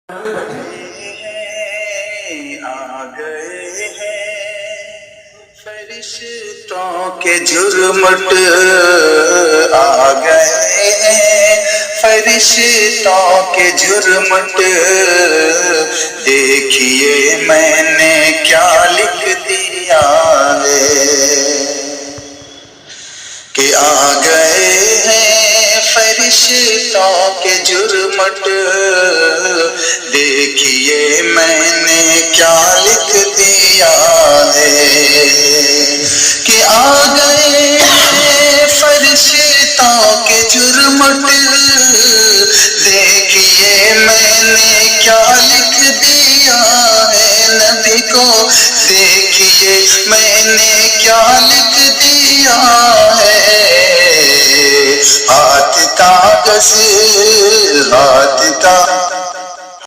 آ گئے ہیں فرشتوں کے جھرمٹ، آ گئے ہیں فرشتوں کے جھرمٹ، دیکھیے میں نے کیا لکھ دیا ہے کہ آ گئے ہیں فرشتوں کے جھرمٹ، دیکھیے میں نے کیا لکھ دیا ہے کہ آ گئے ہیں فرشتوں کے جھرمٹ، دیکھیے میں نے کیا لکھ دیا ہے، نبی کو دیکھیے میں نے کیا لکھ دیا ہے، ہاتھ کاغذ ہاتھ کا